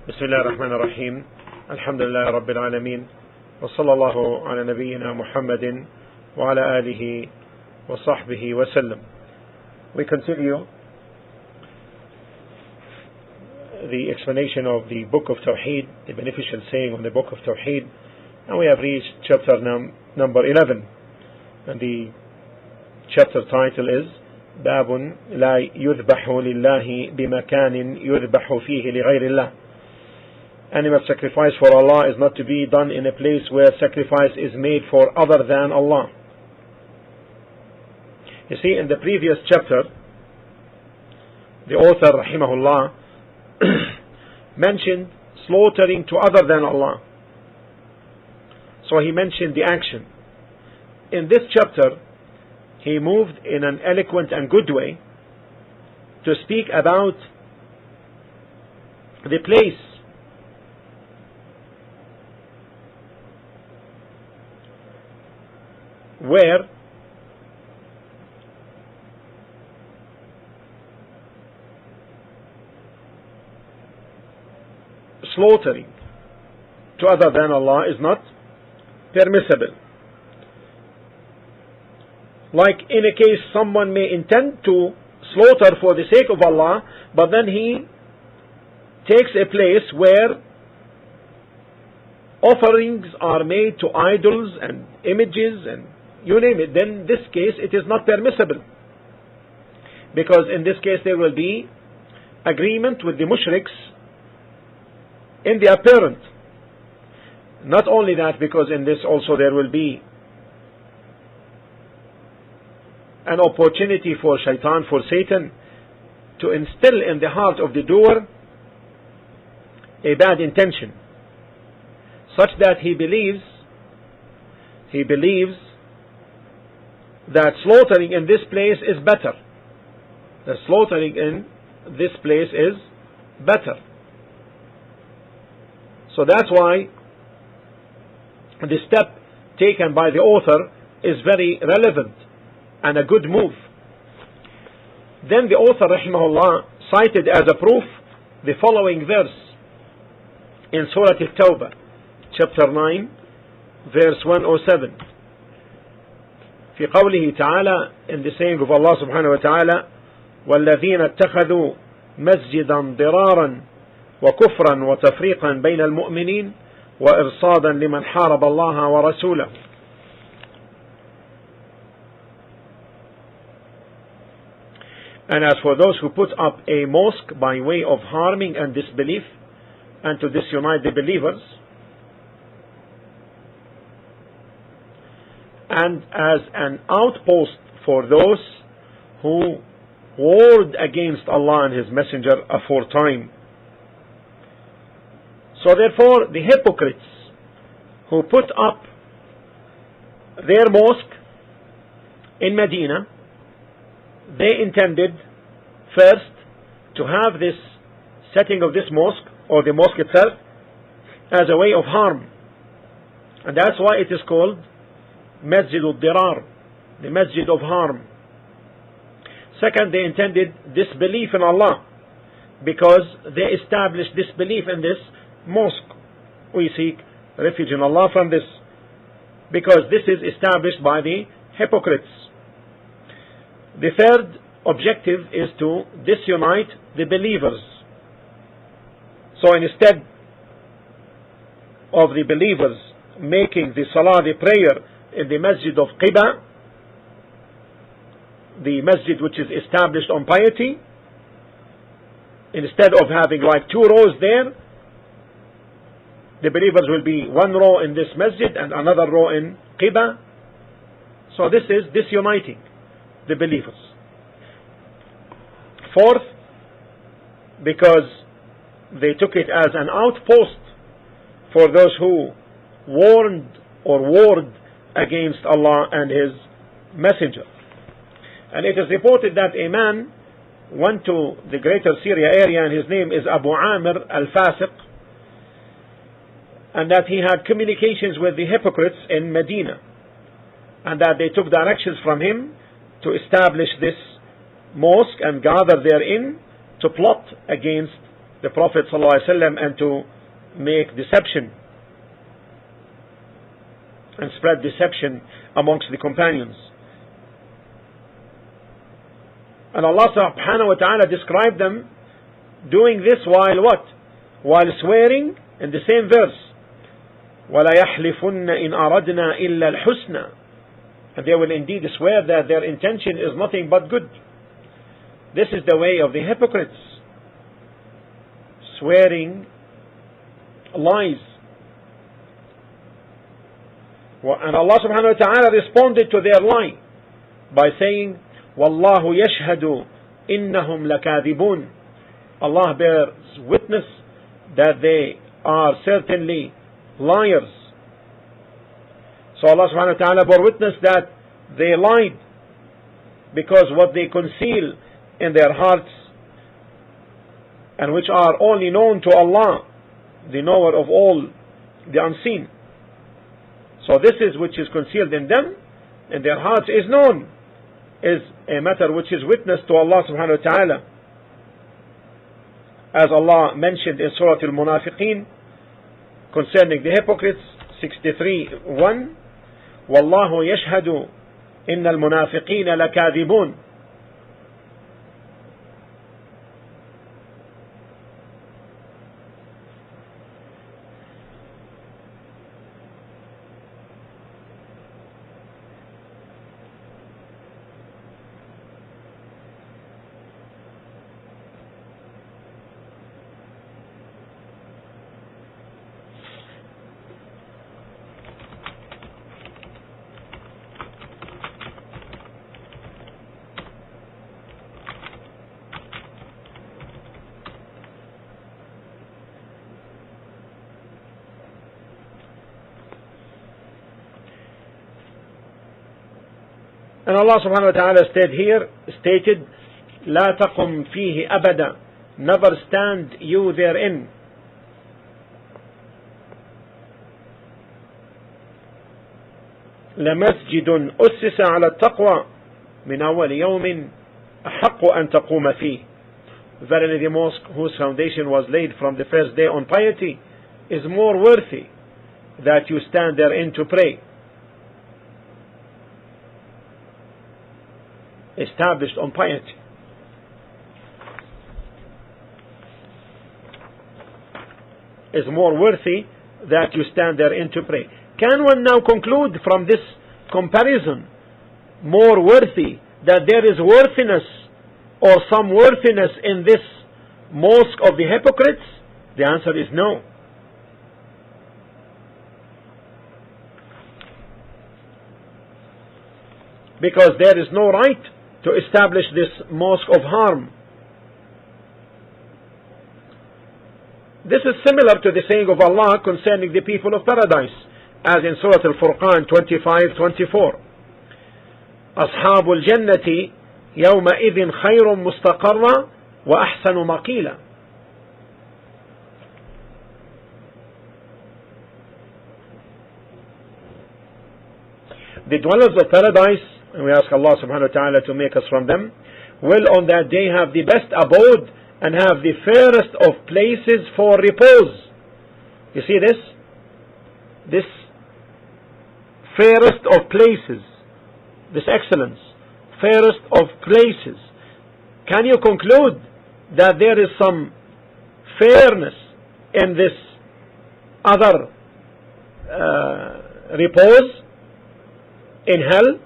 بسم الله الرحمن الرحيم الحمد لله رب العالمين وصلى الله على نبينا محمد وعلى آله وصحبه وسلم. We continue the explanation of the book of Tawheed, the beneficial saying of the book of Tawheed, and we have reached chapter number 11, and the chapter title is باب لا يذبح لله بمكان يذبح فيه لغير الله. Animal sacrifice for Allah is not to be done in a place where sacrifice is made for other than Allah. You see, in the previous chapter, the author, rahimahullah, mentioned slaughtering to other than Allah. So he mentioned the action. In this chapter, he moved in an eloquent and good way to speak about the place where slaughtering to other than Allah is not permissible. Like in a case someone may intend to slaughter for the sake of Allah, but then he takes a place where offerings are made to idols and images and you name it, then in this case it is not permissible. Because in this case there will be agreement with the mushriks in the apparent. Not only that, because in this also there will be an opportunity for shaitan, for Satan, to instill in the heart of the doer a bad intention, such that he believes that slaughtering in this place is better. That slaughtering in this place is better. So that's why the step taken by the author is very relevant and a good move. Then the author, rahimahullah, cited as a proof the following verse in Surah At-Tawbah, chapter 9, verse 107. في قوله تعالى, in the saying of Allah subhanahu wa ta'ala, والذين اتخذوا مسجدا ضرارا وكفرا وتفريقا بين المؤمنين وإرصادا لمن حارب الله ورسوله. And as for those who put up a mosque by way of harming and disbelief and to disunite the believers, and as an outpost for those who warred against Allah and His Messenger aforetime. So therefore the hypocrites who put up their mosque in Medina, they intended first to have this setting of this mosque or the mosque itself as a way of harm, and that's why it is called Masjid al-Dirar, the Masjid of harm. Second, they intended disbelief in Allah, because they established disbelief in this mosque. We seek refuge in Allah from this, because this is established by the hypocrites. The third objective is to disunite the believers. So instead of the believers making the salah, the prayer, in the Masjid of Qiba, the masjid which is established on piety, instead of having like two rows there, the believers will be one row in this masjid and another row in Qiba. So this is disuniting the believers. Fourth, because they took it as an outpost for those who warned or warred against Allah and His Messenger. And it is reported that a man went to the greater Syria area, and his name is Abu Amir al-Fasiq, and that he had communications with the hypocrites in Medina, and that they took directions from him to establish this mosque and gather therein to plot against the Prophet ﷺ and to make deception and spread deception amongst the companions. And Allah subhanahu wa ta'ala described them doing this while what? While swearing in the same verse. وَلَا يَحْلِفُنَّ إِنْ أَرَدْنَا إِلَّا الْحُسْنَى. And they will indeed swear that their intention is nothing but good. This is the way of the hypocrites. Swearing lies. And Allah subhanahu wa ta'ala responded to their lie by saying, وَاللَّهُ يَشْهَدُ إِنَّهُمْ لَكَاذِبُونَ. Allah bears witness that they are certainly liars. So Allah subhanahu wa ta'ala bore witness that they lied, because what they conceal in their hearts, and which are only known to Allah, the knower of all the unseen. So this is which is concealed in them, in their hearts, is known, is a matter which is witness to Allah subhanahu wa ta'ala. As Allah mentioned in Surah Al-Munafiqeen concerning the hypocrites, 63:1, وَاللَّهُ يَشْهَدُ إِنَّ الْمُنَافِقِينَ لَكَاذِبُونَ. And Allah subhanahu wa ta'ala stated, لا تقم فيه أبدا, never stand you therein. لمسجد أسس على التقوى من أول يوم أحق أن تقوم فيه. Verily the mosque whose foundation was laid from the first day on piety is more worthy that you stand therein to pray. Established on piety. Is more worthy that you stand therein to pray. Can one now conclude from this comparison, more worthy, that there is worthiness or some worthiness in this mosque of the hypocrites? The answer is no. Because there is no right to establish this mosque of harm. This is similar to the saying of Allah concerning the people of paradise, as in Surah Al-Furqan 25-24. أصحاب الجنة يومئذ خير مستقرا وأحسن مقيلا. The dwellers of paradise, and we ask Allah subhanahu wa ta'ala to make us from them, will on that day have the best abode and have the fairest of places for repose. You see this? This fairest of places, this excellence, fairest of places. Can you conclude that there is some fairness in this other repose in hell?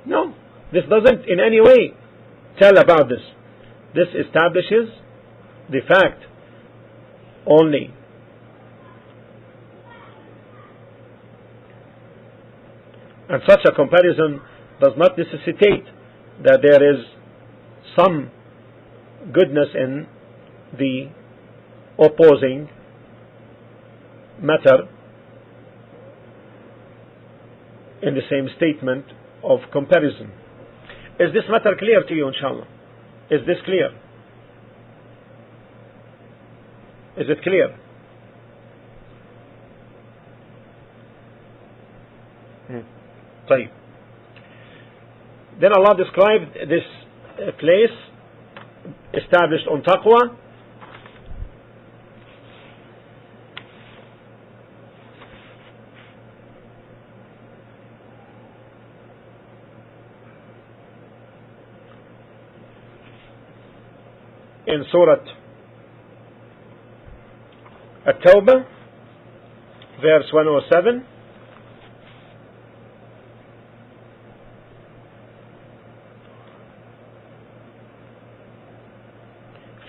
No, this doesn't in any way tell about this. This establishes the fact only. And such a comparison does not necessitate that there is some goodness in the opposing matter in the same statement of comparison. Is this matter clear to you, inshallah? Is this clear? Is it clear? طيب. Then Allah described this place established on taqwa. In Surah At-Tawbah, verse 107,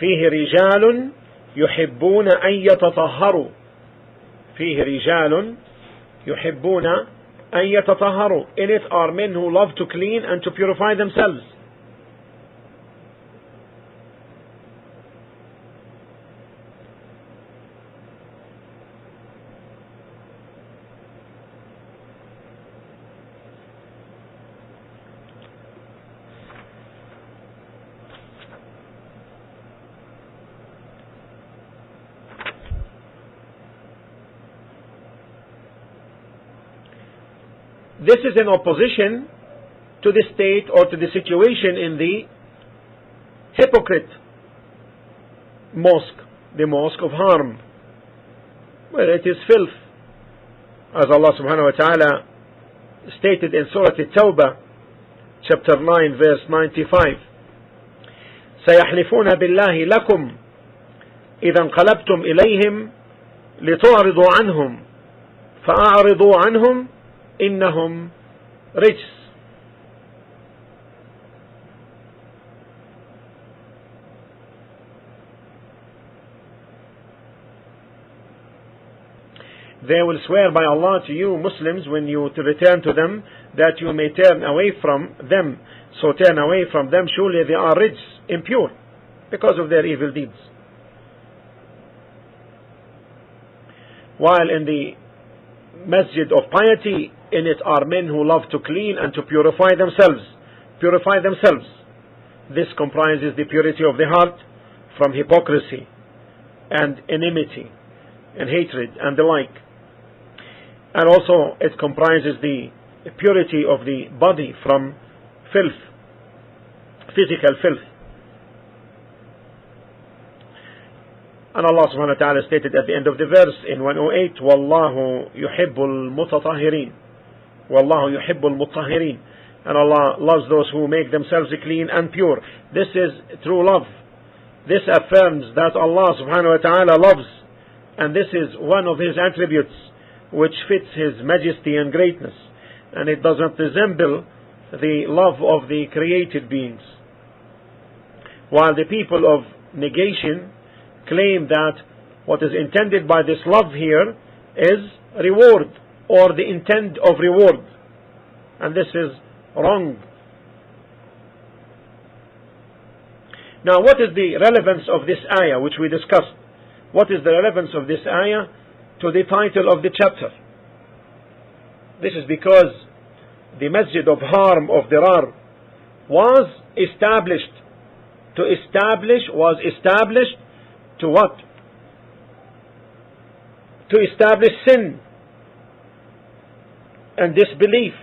فيه رجال يحبون أن يتطهروا فيه رجال يحبون أن يتطهروا. In it are men who love to clean and to purify themselves. This is in opposition to the state or to the situation in the hypocrite mosque, the mosque of harm, where it is filth, as Allah subhanahu wa ta'ala stated in Surah At-Tawbah, chapter 9, verse 95. سيحلفون بالله لكم إذا انقلبتم إليهم لتعرضوا عنهم فأعرضوا عنهم إنهم رجس. They will swear by Allah to you Muslims when you to return to them that you may turn away from them. So turn away from them, surely they are rich, impure, because of their evil deeds. While in the masjid of piety, in it are men who love to clean and to purify themselves. Purify themselves. This comprises the purity of the heart from hypocrisy and enmity and hatred and the like. And also it comprises the purity of the body from filth, physical filth. And Allah subhanahu wa ta'ala stated at the end of the verse in 108, وَاللَّهُ يُحِبُّ الْمُتَطَهِرِينَ وَاللَّهُ يُحِبُّ الْمُطَّهِرِينَ. And Allah loves those who make themselves clean and pure. This is true love. This affirms that Allah subhanahu wa ta'ala loves, and this is one of His attributes which fits His majesty and greatness, and it does not resemble the love of the created beings. While the people of negation claim that what is intended by this love here is reward, or the intent of reward, and this is wrong. Now, what is the relevance of this ayah which we discussed? What is the relevance of this ayah to the title of the chapter? This is because the masjid of harm, of dirar, was established to what? To establish sin and disbelief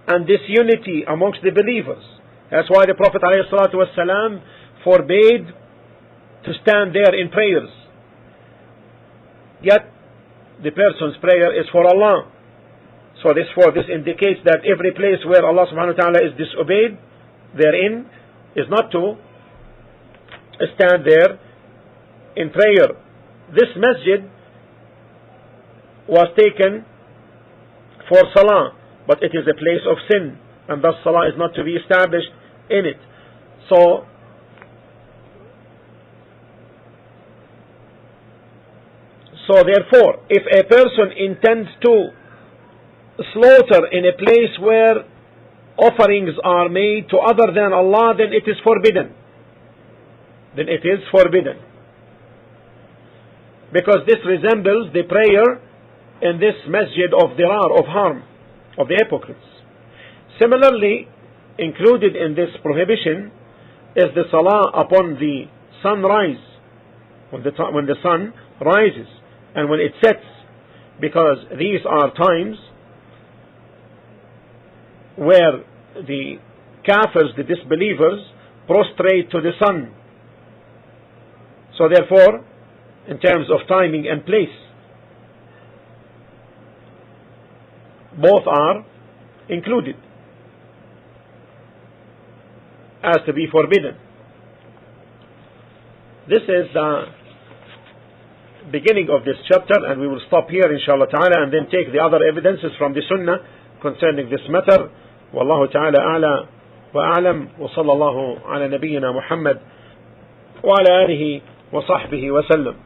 and disunity amongst the believers. That's why the Prophet ﷺ forbade to stand there in prayers. Yet the person's prayer is for Allah. So this indicates that every place where Allah subhanahu wa ta'ala is disobeyed therein is not to stand there in prayer. This masjid was taken for salah, but it is a place of sin, and thus salah is not to be established in it. So therefore, if a person intends to slaughter in a place where offerings are made to other than Allah, then it is forbidden. Because this resembles the prayer in this masjid of dirar, of harm, of the hypocrites. Similarly, included in this prohibition is the salah upon the sunrise, when the sun rises and when it sets, because these are times where the kafirs, the disbelievers, prostrate to the sun So therefore, in terms of timing and place, both are included as to be forbidden. This is the beginning of this chapter, and we will stop here inshallah ta'ala and then take the other evidences from the sunnah concerning this matter. Wallahu ta'ala a'la wa a'lam, wa sallallahu ala nabiyyina Muhammad wa ala alihi wa sahbihi wa sallam.